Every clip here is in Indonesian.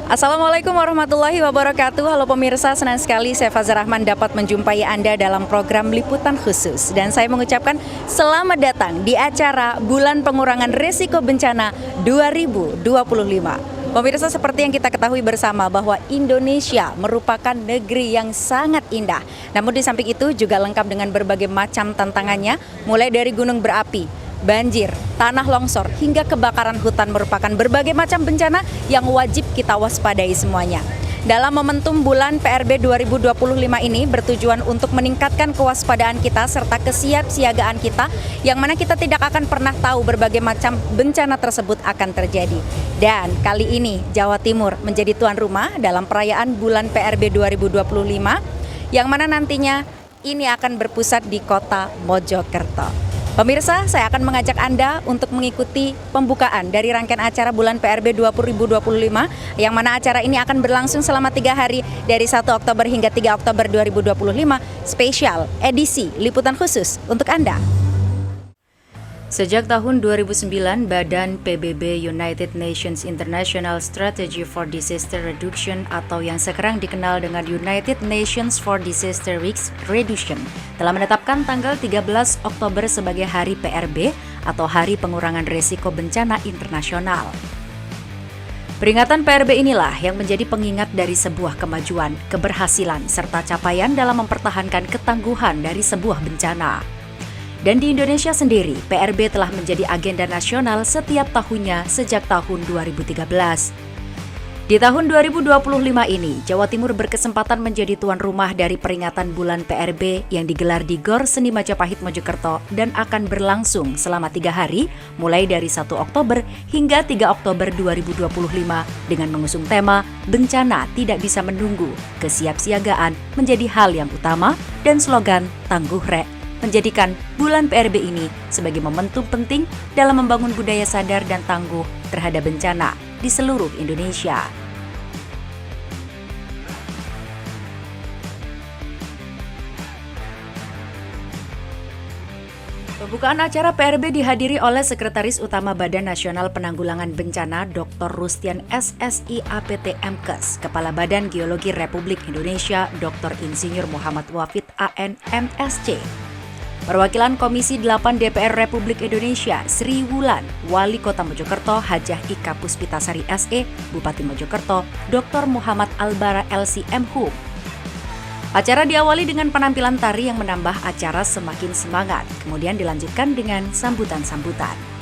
Assalamualaikum warahmatullahi wabarakatuh. Halo pemirsa, senang sekali saya Fazar Rahman dapat menjumpai Anda dalam program Liputan Khusus. Dan saya mengucapkan selamat datang di acara Bulan Pengurangan Risiko Bencana 2025. Pemirsa, seperti yang kita ketahui bersama bahwa Indonesia merupakan negeri yang sangat indah. Namun di samping itu juga lengkap dengan berbagai macam tantangannya, mulai dari gunung berapi, banjir, tanah longsor, hingga kebakaran hutan merupakan berbagai macam bencana yang wajib kita waspadai semuanya. Dalam momentum bulan PRB 2025 ini bertujuan untuk meningkatkan kewaspadaan kita serta kesiapsiagaan kita, yang mana kita tidak akan pernah tahu berbagai macam bencana tersebut akan terjadi. Dan kali ini Jawa Timur menjadi tuan rumah dalam perayaan bulan PRB 2025, yang mana nantinya ini akan berpusat di kota Mojokerto. Pemirsa, saya akan mengajak Anda untuk mengikuti pembukaan dari rangkaian acara bulan PRB 2025, yang mana acara ini akan berlangsung selama 3 hari dari 1 Oktober hingga 3 Oktober 2025, spesial edisi Liputan Khusus untuk Anda. Sejak tahun 2009, Badan PBB United Nations International Strategy for Disaster Reduction atau yang sekarang dikenal dengan United Nations for Disaster Risk Reduction telah menetapkan tanggal 13 Oktober sebagai Hari PRB atau Hari Pengurangan Risiko Bencana Internasional. Peringatan PRB inilah yang menjadi pengingat dari sebuah kemajuan, keberhasilan, serta capaian dalam mempertahankan ketangguhan dari sebuah bencana. Dan di Indonesia sendiri, PRB telah menjadi agenda nasional setiap tahunnya sejak tahun 2013. Di tahun 2025 ini, Jawa Timur berkesempatan menjadi tuan rumah dari peringatan bulan PRB yang digelar di Gor Seni Majapahit Mojokerto dan akan berlangsung selama 3 hari, mulai dari 1 Oktober hingga 3 Oktober 2025 dengan mengusung tema Bencana Tidak Bisa Menunggu, Kesiapsiagaan Menjadi Hal Yang Utama, dan slogan Tangguh Rek, menjadikan bulan PRB ini sebagai momentum penting dalam membangun budaya sadar dan tangguh terhadap bencana di seluruh Indonesia. Pembukaan acara PRB dihadiri oleh Sekretaris Utama Badan Nasional Penanggulangan Bencana Dr. Rustian SSI APT MKes, Kepala Badan Geologi Republik Indonesia Dr. Insinyur Muhammad Wafid AN MSc. Perwakilan Komisi 8 DPR Republik Indonesia, Sri Wulan, Wali Kota Mojokerto, Hajah Ika Puspitasari SE, Bupati Mojokerto, Dr. Muhammad Albara LC MHum. Acara diawali dengan penampilan tari yang menambah acara semakin semangat, kemudian dilanjutkan dengan sambutan-sambutan.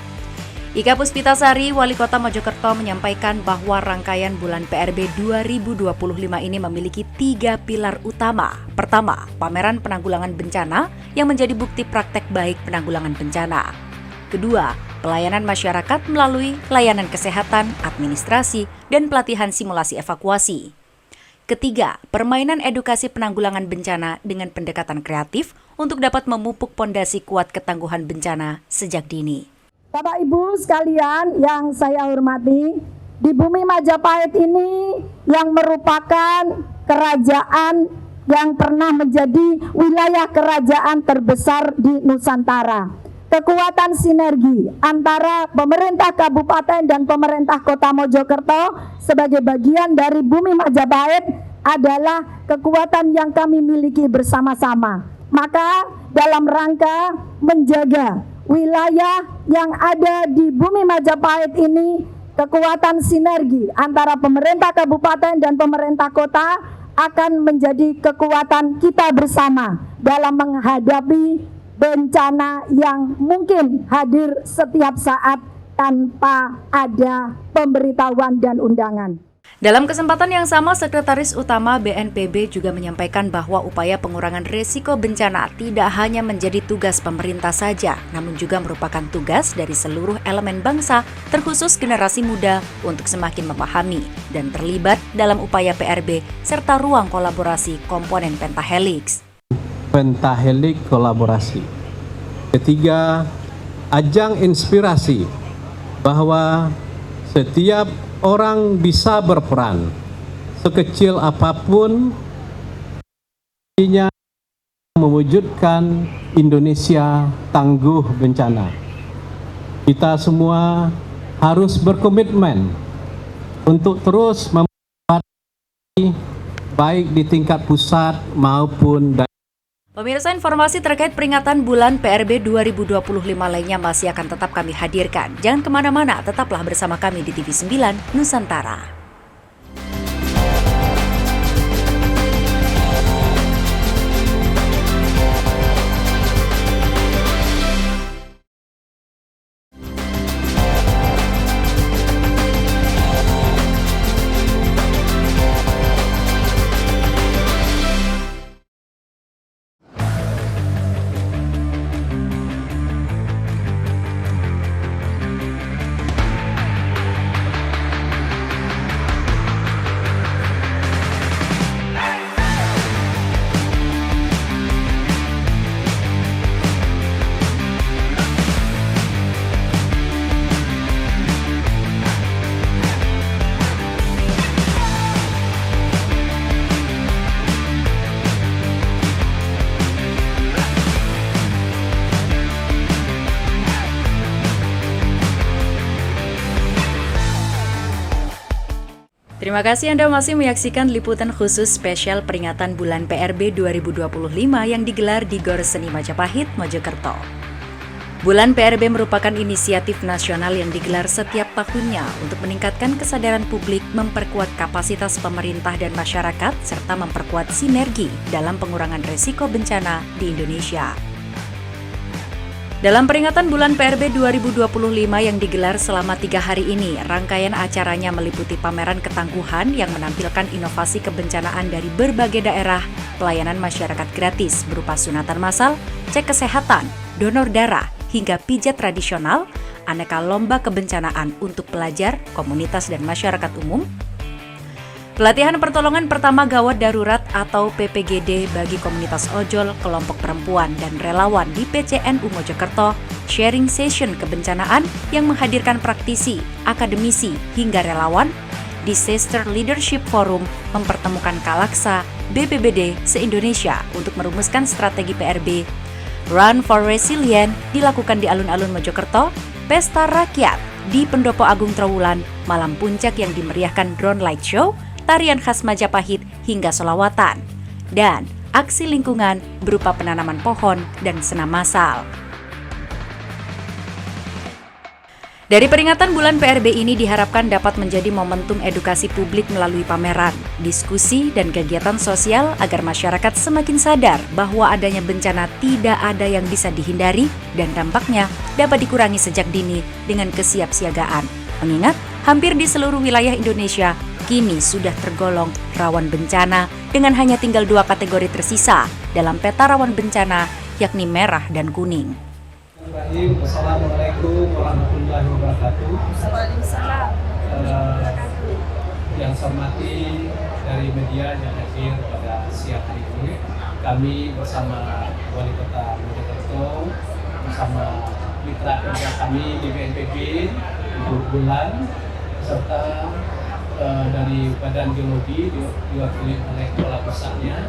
Ika Puspitasari, Wali Kota Mojokerto, menyampaikan bahwa rangkaian bulan PRB 2025 ini memiliki 3 pilar utama. Pertama, pameran penanggulangan bencana yang menjadi bukti praktek baik penanggulangan bencana. Kedua, pelayanan masyarakat melalui layanan kesehatan, administrasi, dan pelatihan simulasi evakuasi. Ketiga, permainan edukasi penanggulangan bencana dengan pendekatan kreatif untuk dapat memupuk pondasi kuat ketangguhan bencana sejak dini. Bapak Ibu sekalian yang saya hormati, di bumi Majapahit ini yang merupakan kerajaan yang pernah menjadi wilayah kerajaan terbesar di Nusantara. Kekuatan sinergi antara pemerintah kabupaten dan pemerintah kota Mojokerto sebagai bagian dari bumi Majapahit adalah kekuatan yang kami miliki bersama-sama. Maka dalam rangka menjaga wilayah yang ada di bumi Majapahit ini, kekuatan sinergi antara pemerintah kabupaten dan pemerintah kota akan menjadi kekuatan kita bersama dalam menghadapi bencana yang mungkin hadir setiap saat tanpa ada pemberitahuan dan undangan. Dalam kesempatan yang sama, Sekretaris Utama BNPB juga menyampaikan bahwa upaya pengurangan risiko bencana tidak hanya menjadi tugas pemerintah saja, namun juga merupakan tugas dari seluruh elemen bangsa, terkhusus generasi muda, untuk semakin memahami dan terlibat dalam upaya PRB serta ruang kolaborasi komponen pentahelix. Pentahelix kolaborasi. Ketiga, ajang inspirasi bahwa setiap orang bisa berperan sekecil apapun mewujudkan Indonesia tangguh bencana. Kita semua harus berkomitmen untuk terus baik di tingkat pusat maupun daerah. Pemirsa, informasi terkait peringatan bulan PRB 2025 lainnya masih akan tetap kami hadirkan. Jangan kemana-mana, tetaplah bersama kami di TV9 Nusantara. Terima kasih Anda masih menyaksikan liputan khusus spesial peringatan bulan PRB 2025 yang digelar di Gor Seni Majapahit, Mojokerto. Bulan PRB merupakan inisiatif nasional yang digelar setiap tahunnya untuk meningkatkan kesadaran publik, memperkuat kapasitas pemerintah dan masyarakat, serta memperkuat sinergi dalam pengurangan risiko bencana di Indonesia. Dalam peringatan bulan PRB 2025 yang digelar selama 3 hari ini, rangkaian acaranya meliputi pameran ketangguhan yang menampilkan inovasi kebencanaan dari berbagai daerah, pelayanan masyarakat gratis berupa sunatan massal, cek kesehatan, donor darah, hingga pijat tradisional, aneka lomba kebencanaan untuk pelajar, komunitas dan masyarakat umum, pelatihan pertolongan pertama gawat darurat atau PPGD bagi komunitas ojol, kelompok perempuan, dan relawan di PCNU Mojokerto, sharing session kebencanaan yang menghadirkan praktisi, akademisi, hingga relawan, Disaster Leadership Forum mempertemukan Kalaksa, BPBD se-Indonesia untuk merumuskan strategi PRB, Run for Resilient dilakukan di alun-alun Mojokerto, Pesta Rakyat di Pendopo Agung Trowulan, malam puncak yang dimeriahkan drone light show, tarian khas Majapahit hingga sholawatan, dan aksi lingkungan berupa penanaman pohon dan senam massal. Dari peringatan bulan PRB ini diharapkan dapat menjadi momentum edukasi publik melalui pameran, diskusi, dan kegiatan sosial agar masyarakat semakin sadar bahwa adanya bencana tidak ada yang bisa dihindari dan dampaknya dapat dikurangi sejak dini dengan kesiapsiagaan. Mengingat hampir di seluruh wilayah Indonesia kini sudah tergolong rawan bencana dengan hanya tinggal 2 kategori tersisa dalam peta rawan bencana, yakni merah dan kuning. Assalamualaikum warahmatullahi wabarakatuh. Waalaikumsalam. Yang saya hormati dari media yang hadir pada siang hari ini, kami bersama Wali Kota Mojokerto, bersama mitra kerja kami di BNPB, Ibu Bulan, serta dari Badan Geologi diwakili oleh kepala pusatnya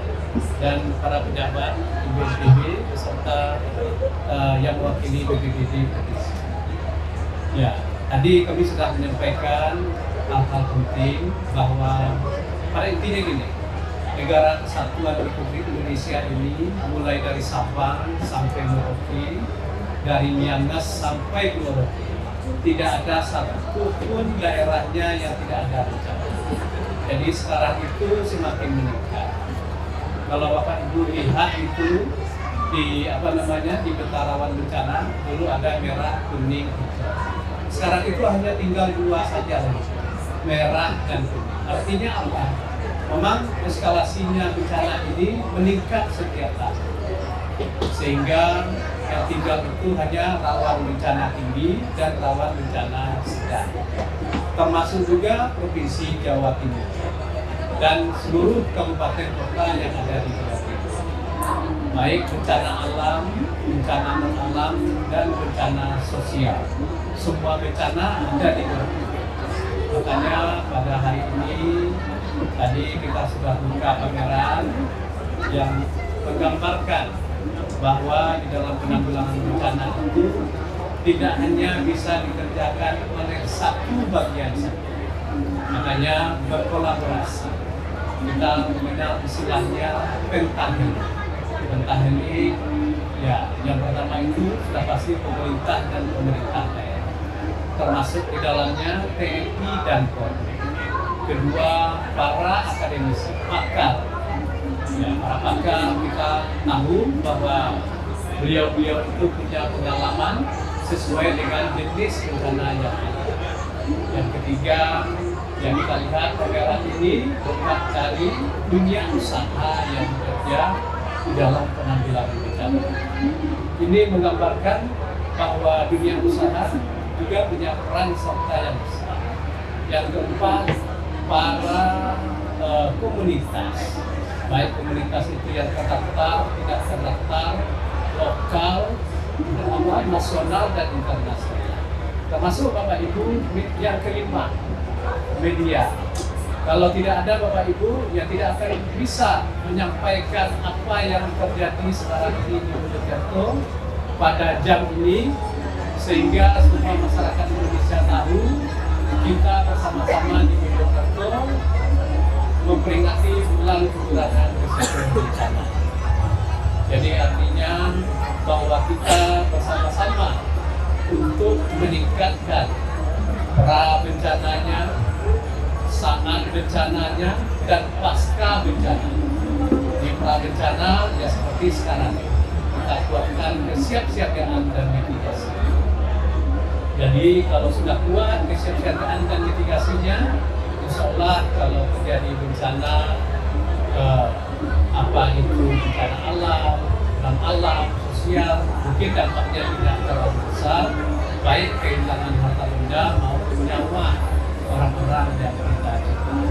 dan para pejabat di BNPB beserta yang mewakili BPBD. Ya, tadi kami sudah menyampaikan hal-hal penting bahwa pada intinya gini, negara kesatuan Republik Indonesia ini mulai dari Sabang sampai Merauke, dari Miangas sampai Merauke, tidak ada satu pun daerahnya yang tidak ada bencana. Jadi sekarang itu semakin meningkat. Kalau Bapak Ibu lihat itu di di peta rawan bencana dulu ada merah, kuning, hijau. Sekarang itu hanya tinggal 2 saja, merah dan kuning. Artinya apa? Memang eskalasinya bencana ini meningkat setiap tahun, sehingga yang tinggal itu hanya rawan bencana tinggi dan rawan bencana sedang, termasuk juga Provinsi Jawa Timur dan seluruh kabupaten kota yang ada di Jawa Timur, baik bencana alam, bencana non-alam, dan bencana sosial. Semua bencana ada di Jawa Timur. Makanya pada hari ini tadi kita sudah buka pameran yang menggambarkan bahwa di dalam penanggulangan bencana itu tidak hanya bisa dikerjakan oleh satu bagian saja, makanya berkolaborasi. kita mengenal istilahnya pentaheli. Pentaheli, ya, yang pertama itu sudah pasti pemerintah dan pemerintah daerah, termasuk di dalamnya TNI dan Polri. Kedua, para akademisi, pakar. Ya, para pakar kita tahu bahwa beliau-beliau itu punya pengalaman sesuai dengan jenis bencana yang ada. Yang ketiga, yang kita lihat negara ini bergerak dari dunia usaha yang bekerja di dalam penanggulangan bencana. Ini menggambarkan bahwa dunia usaha juga punya peran serta yang besar. Yang keempat, para komunitas, baik komunitas itu yang terdaftar, tidak terdaftar, lokal, nasional dan internasional. Termasuk Bapak Ibu yang kelima, media. Kalau tidak ada Bapak Ibu, ya tidak akan bisa menyampaikan apa yang terjadi sekarang ini di Mojokerto pada jam ini, sehingga semua masyarakat Indonesia tahu kita bersama-sama di Mojokerto memperingati bulan pengurangan risiko bencana. Jadi artinya bahwa kita bersama-sama untuk meningkatkan pra bencananya, saat bencananya, dan pasca bencana. Di pra bencana ya seperti sekarang kita kuatkan kesiapsiagaan dan mitigasi. Jadi kalau sudah kuat kesiapsiagaan dan mitigasinya, insya Allah kalau terjadi bencana, apa itu bencana alam, dan alam, sosial, mungkin dampaknya tidak terlalu besar, baik kehilangan harta benda maupun nyawa orang-orang yang kita cintai.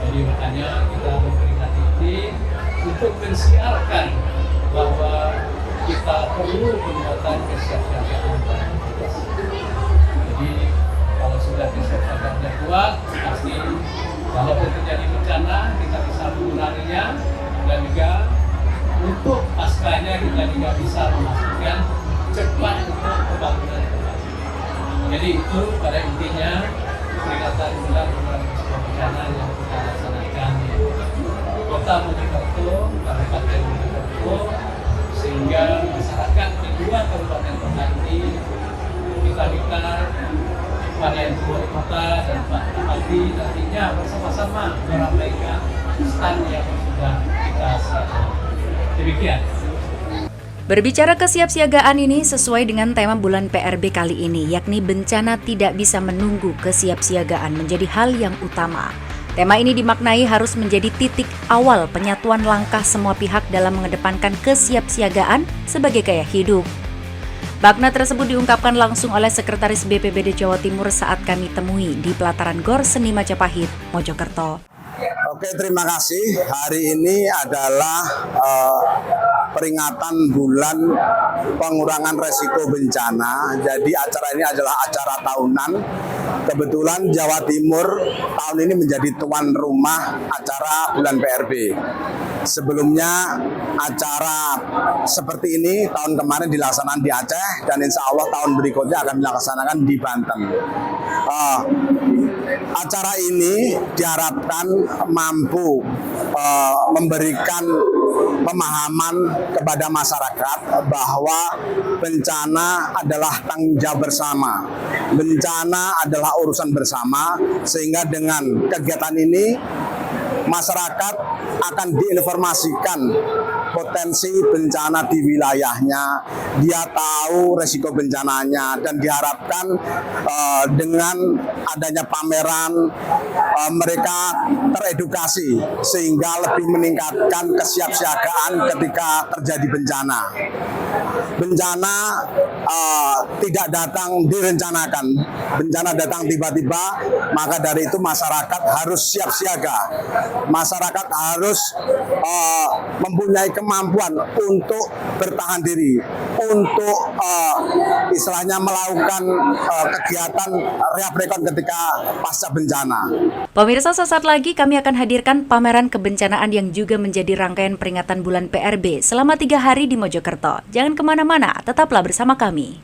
Jadi makanya kita memperingati ini untuk mensiarkan bahwa kita perlu penguatan kesiapsiagaan dan mitigasi. Jadi kalau sudah kesiapsiagaannya kuat, pasti walaupun terjadi bencana kita bisa menguranginya, dan juga untuk paskanya kita juga bisa memastikan cepat untuk pembangunan kembali. Jadi itu pada intinya peringatan bulan pengurangan risiko bencana yang kita laksanakan di Kota Mojokerto, Kabupaten Mojokerto, sehingga masyarakat di dua kabupaten kota ini kita minta pada Ibu Wali Kota dan Pak Bupati nantinya bersama-sama meramaikan stand yang sudah kita siapkan. Demikian. Berbicara kesiapsiagaan ini sesuai dengan tema bulan PRB kali ini, yakni bencana tidak bisa menunggu, kesiapsiagaan menjadi hal yang utama. Tema ini dimaknai harus menjadi titik awal penyatuan langkah semua pihak dalam mengedepankan kesiapsiagaan sebagai gaya hidup. Makna tersebut diungkapkan langsung oleh Sekretaris BPBD Jawa Timur saat kami temui di pelataran Gor Seni Majapahit, Mojokerto. Oke, terima kasih. Hari ini adalah peringatan bulan pengurangan resiko bencana. Jadi acara ini adalah acara tahunan. Kebetulan Jawa Timur tahun ini menjadi tuan rumah acara bulan PRB. Sebelumnya acara seperti ini tahun kemarin dilaksanakan di Aceh, dan insya Allah tahun berikutnya akan dilaksanakan di Banten. Acara ini diharapkan mampu memberikan pemahaman kepada masyarakat bahwa bencana adalah tanggung jawab bersama. Bencana adalah urusan bersama, sehingga dengan kegiatan ini masyarakat akan diinformasikan potensi bencana di wilayahnya, dia tahu resiko bencananya, dan diharapkan dengan adanya pameran mereka teredukasi sehingga lebih meningkatkan kesiapsiagaan ketika terjadi bencana. Bencana tidak datang direncanakan, bencana datang tiba-tiba, maka dari itu masyarakat harus siap siaga. Masyarakat harus mempunyai kemampuan untuk bertahan diri, untuk istilahnya melakukan kegiatan rehab-rekon ketika pasca bencana. Pemirsa, sesaat lagi kami akan hadirkan pameran kebencanaan yang juga menjadi rangkaian peringatan bulan PRB selama 3 hari di Mojokerto. Jangan kemana-mana, tetaplah bersama kami.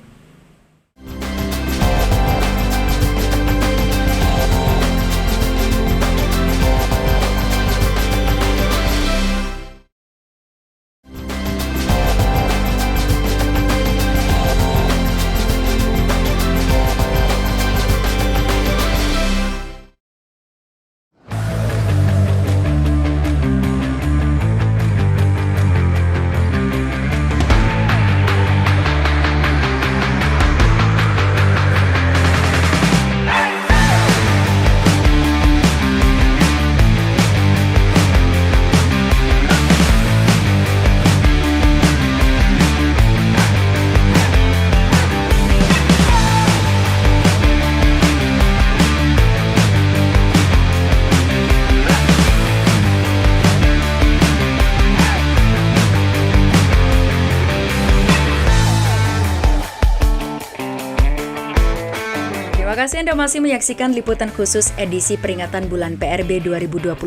Terima kasih Anda masih menyaksikan liputan khusus edisi peringatan bulan PRB 2025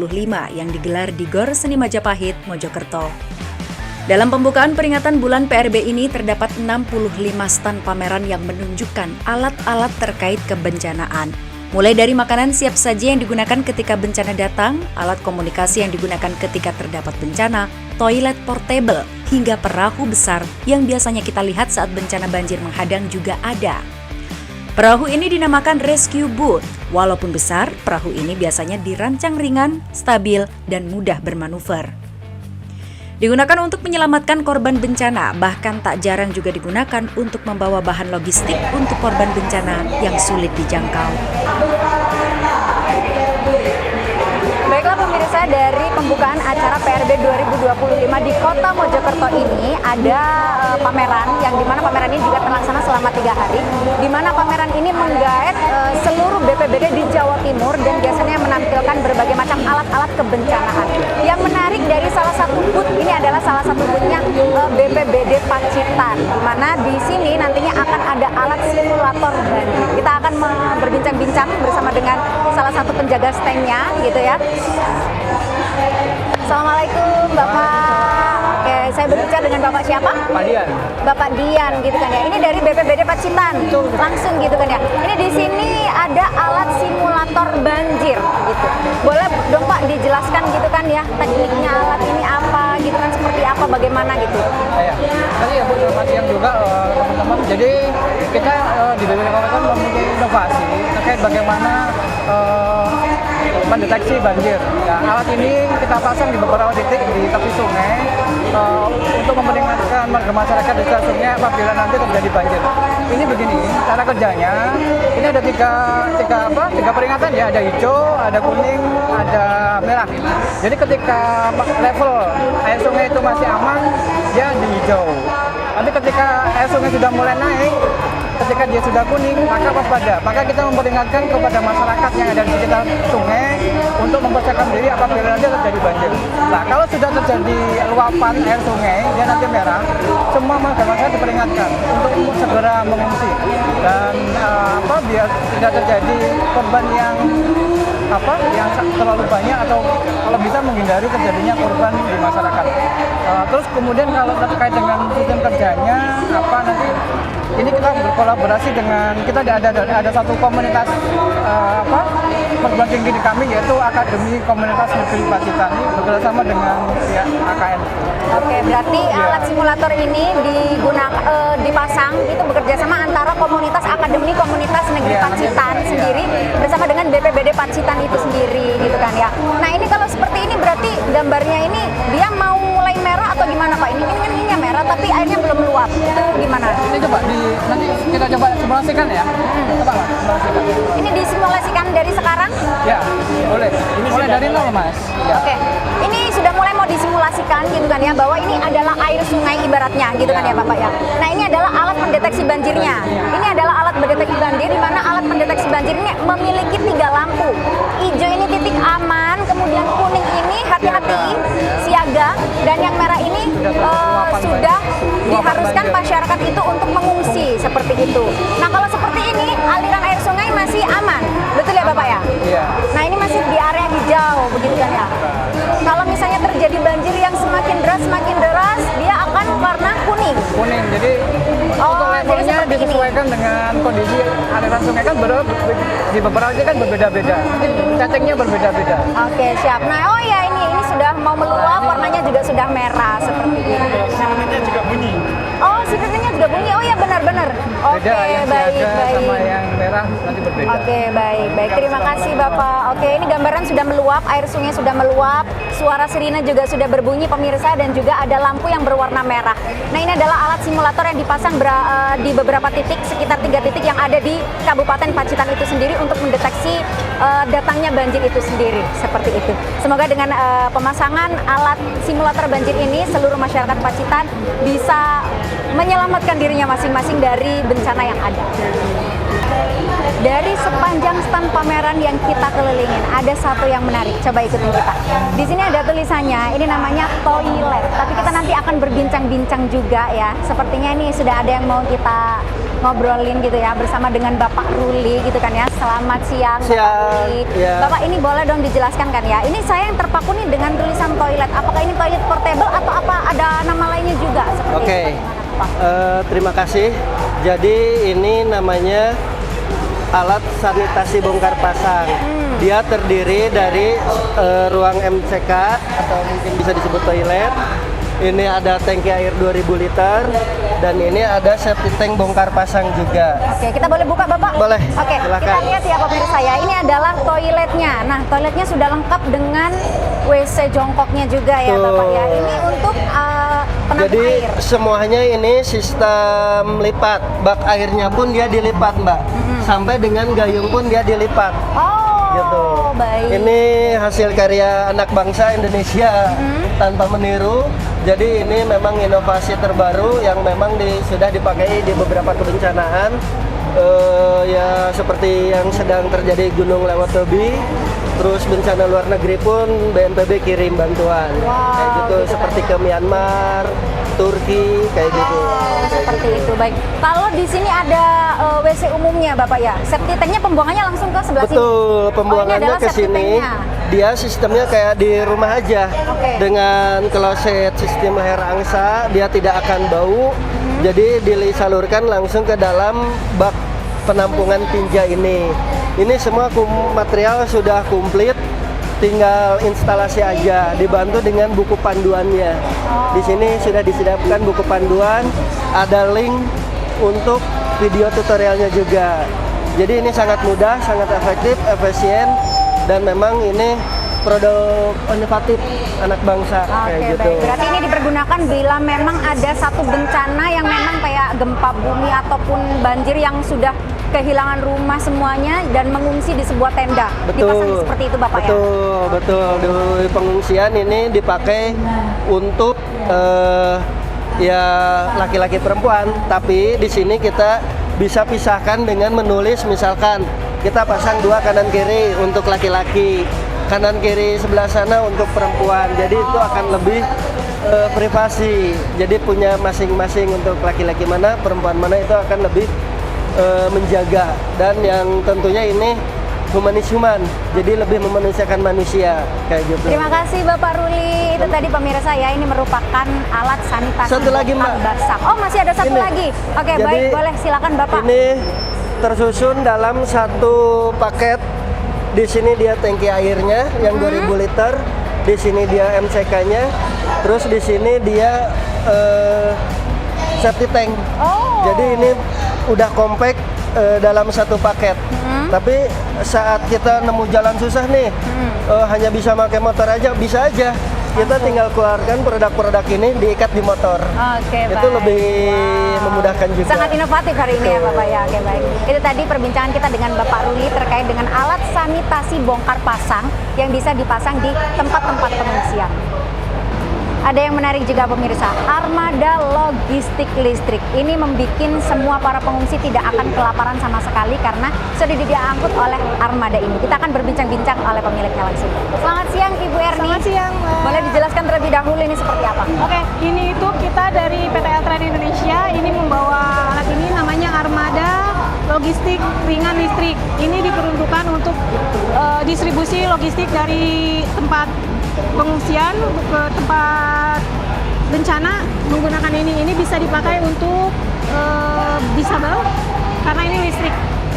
yang digelar di Gor Seni Majapahit, Mojokerto. Dalam pembukaan peringatan bulan PRB ini terdapat 65 stand pameran yang menunjukkan alat-alat terkait kebencanaan. Mulai dari makanan siap saji yang digunakan ketika bencana datang, alat komunikasi yang digunakan ketika terdapat bencana, toilet portable, hingga perahu besar yang biasanya kita lihat saat bencana banjir menghadang juga ada. Perahu ini dinamakan rescue boat. Walaupun besar, perahu ini biasanya dirancang ringan, stabil, dan mudah bermanuver. Digunakan untuk menyelamatkan korban bencana, bahkan tak jarang juga digunakan untuk membawa bahan logistik untuk korban bencana yang sulit dijangkau. Baiklah pemirsa, dari pembukaan acara PRB 2025 di Kota Mojokerto ini ada pameran yang dimana pameran ini juga terlaksana selama 3 hari, di mana pameran ini menggaet seluruh BPBD di Jawa Timur dan biasanya menampilkan berbagai macam alat-alat kebencanaan. Yang menarik dari salah satu booth ini adalah salah satu boothnya BPBD Pacitan, di mana di sini nantinya akan ada alat simulator banjir. Kita akan berbincang-bincang bersama dengan salah satu penjaga stand-nya gitu ya. Assalamualaikum Bapak. Oke, saya berbicara dengan Bapak siapa? Pak Dian. Bapak Dian gitu kan ya. Ini dari BPBD Pacitan. Langsung gitu kan ya. Ini di sini ada alat simulator banjir gitu. Boleh dong Pak dijelaskan gitu kan ya, tekniknya alat ini apa gitu kan, seperti apa, bagaimana gitu. Ya, tadi ya Bu, selamat siang juga teman-teman. Jadi kita di BPBD Pacitan mempunyai inovasi terkait bagaimana mendeteksi banjir. Ya, alat ini kita pasang di beberapa titik di tepi sungai untuk memperingatkan warga masyarakat di sekitar sungai apabila nanti terjadi banjir. Ini begini, cara kerjanya. Ini ada tiga peringatan ya, ada hijau, ada kuning, ada merah. Jadi ketika level air sungai itu masih aman, dia di hijau. Nanti ketika air sungai sudah mulai naik, ketika dia sudah kuning, maka waspada. Maka kita memperingatkan kepada masyarakat yang ada di sekitar sungai untuk mempersiapkan diri apabila nanti terjadi banjir. Nah, kalau sudah terjadi luapan air sungai, dia nanti merah, semua masyarakat diperingatkan untuk segera mengungsi dan biar tidak terjadi korban yang terlalu banyak atau kalau bisa menghindari terjadinya korban di masyarakat. Terus kemudian kalau terkait dengan sistem kerjanya nanti ini kita berkolaborasi dengan ada satu komunitas perguruan tinggi di kami, yaitu Akademi Komunitas Negeri Pacitan, bekerjasama dengan pihak AKN. Oke, berarti alat simulator ini dipasang itu bekerja sama antara komunitas Akademi Komunitas Negeri Pacitan sendiri bersama dengan BPBD Pacitan itu sendiri gitu kan ya. Nah, ini kalau seperti ini berarti gambarnya ini dia mau mulai merah atau gimana Pak? Ini kan ininya merah tapi airnya belum meluap. Itu gimana? Ini coba nanti kita coba simulasikan ya. Coba Mas, simulasikan. Ini disimulasikan dari sekarang? Ya, boleh. Mulai dari nol Mas. Ya. Oke. Ini sudah mulai mau disimulasikan gitu kan ya, bahwa ini adalah air sungai ibaratnya gitu kan ya Bapak ya. Nah, ini adalah alat pendeteksi banjirnya. Ini adalah alat pendeteksi banjir di mana alat pendeteksi banjir ini memiliki 3 lampu. Hijau ini titik aman, kemudian kuning ini hati-hati, siaga, dan yang merah ini sudah diharuskan masyarakat itu untuk mengungsi seperti itu. Nah, kalau seperti ini aliran air sungai masih aman, betul ya Bapak ya? Iya. Nah, ini masih di area hijau begitu kan ya. Kalau misalnya terjadi banjir yang semakin deras, dia akan warna kuning. Kuning, jadi untuk levelnya disesuaikan dengan kondisi aliran sungai kan di beberapa titik kan berbeda-beda. Cacingnya berbeda-beda. Oke, siap. Nah, oh ya ini sudah mau meluap, warnanya juga sudah merah seperti ini. Sirenenya juga bunyi. Oh, sirenenya juga bunyi. Oh ya benar-benar. Oke, Beda yang baik. sama yang merah nanti berbeda. Oke, baik. Terima kasih Bapak. Oke, ini gambaran sudah meluap, air sungai sudah meluap, suara sirine juga sudah berbunyi pemirsa, dan juga ada lampu yang berwarna merah. Nah, ini adalah alat simulator yang dipasang di beberapa titik, sekitar 3 titik yang ada di Kabupaten Pacitan itu sendiri untuk mendeteksi datangnya banjir itu sendiri, seperti itu. Semoga dengan pemasangan alat simulator banjir ini seluruh masyarakat Pacitan bisa menyelamatkan dirinya masing-masing dari bencana yang ada. Dari sepanjang stand pameran yang kita kelilingin, ada satu yang menarik. Coba ikutin kita. Di sini ada tulisannya, ini namanya toilet. Tapi kita nanti akan berbincang-bincang juga ya. Sepertinya ini sudah ada yang mau kita ngobrolin gitu ya bersama dengan Bapak Ruli gitu kan ya. Selamat siang, Bapak Ruli. Ya. Bapak ini boleh dong dijelaskan kan ya. Ini saya yang terpaku nih dengan tulisan toilet. Apakah ini toilet portable atau apa ada nama lainnya juga seperti Oke. itu? Bagaimana, Pak? Terima kasih. Jadi ini namanya alat sanitasi bongkar pasang. Dia terdiri dari ruang MCK atau mungkin bisa disebut toilet. Ini ada tangki air 2000 liter dan ini ada septic tank bongkar pasang juga. Oke, kita boleh buka Bapak? Boleh, Oke, silakan. kita lihat ya pemirsa ya. Ini adalah toiletnya. Nah, toiletnya sudah lengkap dengan WC jongkoknya juga ya Betul. Bapak ya. Ini untuk penampung Jadi air. semuanya ini sistem lipat. Bak airnya pun dia dilipat, Mbak. Sampai dengan gayung pun dia dilipat. Oh, Gitu. baik. Ini hasil karya anak bangsa Indonesia tanpa meniru. Jadi ini memang inovasi terbaru yang memang sudah dipakai di beberapa kebencanaan. Ya seperti yang sedang terjadi gunung lewat Tobi. Terus bencana luar negeri pun BNPB kirim bantuan. Wow, Kayak gitu, gitu seperti kan ke Myanmar, Turki, kayak gitu. Oh, Kayak seperti gitu. itu. Baik. Kalau di sini ada WC umumnya Bapak ya. Septic tanknya pembuangannya langsung ke sebelah sini. Betul, pembuangannya adalah ke septic sini. tanknya. Dia sistemnya kayak di rumah aja. Oke. Dengan kloset sistem air angsa, dia tidak akan bau. Jadi disalurkan langsung ke dalam bak penampungan tinja ini. Ini semua material sudah komplit, tinggal instalasi aja, dibantu dengan buku panduannya. Di sini sudah disediakan buku panduan, ada link untuk video tutorialnya juga. Jadi ini sangat mudah, sangat efektif, efisien, dan memang ini produk inovatif anak bangsa kayak Oke, gitu. baik. Berarti ini dipergunakan bila memang ada satu bencana yang memang kayak gempa bumi ataupun banjir yang sudah kehilangan rumah semuanya dan mengungsi di sebuah tenda. Dipasang seperti itu Bapak ya? Betul, betul. Di pengungsian ini dipakai untuk ya laki-laki perempuan, tapi di sini kita bisa pisahkan dengan menulis, misalkan kita pasang 2 kanan kiri untuk laki-laki, kanan kiri sebelah sana untuk perempuan. Jadi itu akan lebih privasi. Jadi punya masing-masing untuk laki-laki mana, perempuan mana, itu akan lebih menjaga. Dan yang tentunya ini human, jadi lebih memanusiakan manusia kayak gitu. Terima kasih Bapak Ruli. Itu tadi pemirsa ya, ini merupakan alat sanitasi Satu lagi, bongkar Mbak. basah. Oh, masih ada satu Ini. lagi. Oke, Jadi, baik, boleh silakan Bapak. Ini tersusun dalam satu paket. Di sini dia tangki airnya yang 2000 liter. Di sini dia MCK-nya. Terus di sini dia septic tank. Oh. Jadi ini udah compact dalam satu paket. Tapi saat kita nemu jalan susah nih, hanya bisa pakai motor aja, bisa aja. Kita tinggal keluarkan produk-produk ini diikat di motor. Oke, Itu baik. lebih memudahkan juga. Sangat inovatif hari ini ya Bapak ya. Oke, baik. Itu tadi perbincangan kita dengan Bapak Ruli terkait dengan alat sanitasi bongkar pasang yang bisa dipasang di tempat-tempat pengungsian. Ada yang menarik juga pemirsa, armada logistik listrik. Ini membuat semua para pengungsi tidak akan kelaparan sama sekali karena sudah diangkut oleh armada ini. Kita akan berbincang-bincang oleh pemiliknya langsung. Selamat siang Ibu Erni. Selamat siang, Mbak. Boleh dijelaskan terlebih dahulu ini seperti apa? Oke, ini itu kita dari PT Eltran Indonesia ini membawa alat ini namanya armada logistik ringan listrik. Ini diperuntukkan untuk distribusi logistik dari tempat pengungsian untuk ke tempat bencana menggunakan ini. Ini bisa dipakai untuk disabel karena ini listrik.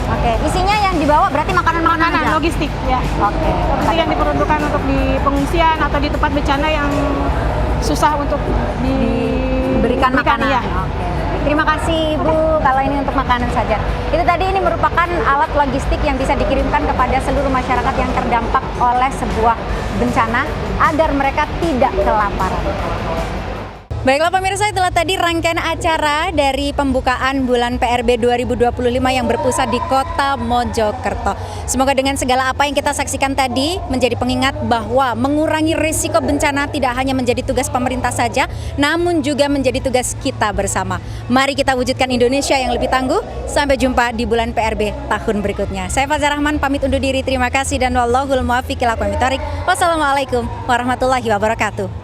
Oke, isinya yang dibawa berarti makanan-makanan Makanan aja? logistik ya. Oke. Logistik yang diperuntukkan untuk di pengungsian atau di tempat bencana yang susah untuk Diberikan makanan. Iya. Oke. Terima kasih Ibu, kalau ini untuk makanan saja. Itu tadi ini merupakan alat logistik yang bisa dikirimkan kepada seluruh masyarakat yang terdampak oleh sebuah bencana agar mereka tidak kelaparan. Baiklah pemirsa, itulah tadi rangkaian acara dari pembukaan bulan PRB 2025 yang berpusat di Kota Mojokerto. Semoga dengan segala apa yang kita saksikan tadi menjadi pengingat bahwa mengurangi risiko bencana tidak hanya menjadi tugas pemerintah saja, namun juga menjadi tugas kita bersama. Mari kita wujudkan Indonesia yang lebih tangguh. Sampai jumpa di bulan PRB tahun berikutnya. Saya Fazar Rahman pamit undur diri. Terima kasih dan wallahul muwaffiq ila aqwamit thoriq. Wassalamualaikum warahmatullahi wabarakatuh.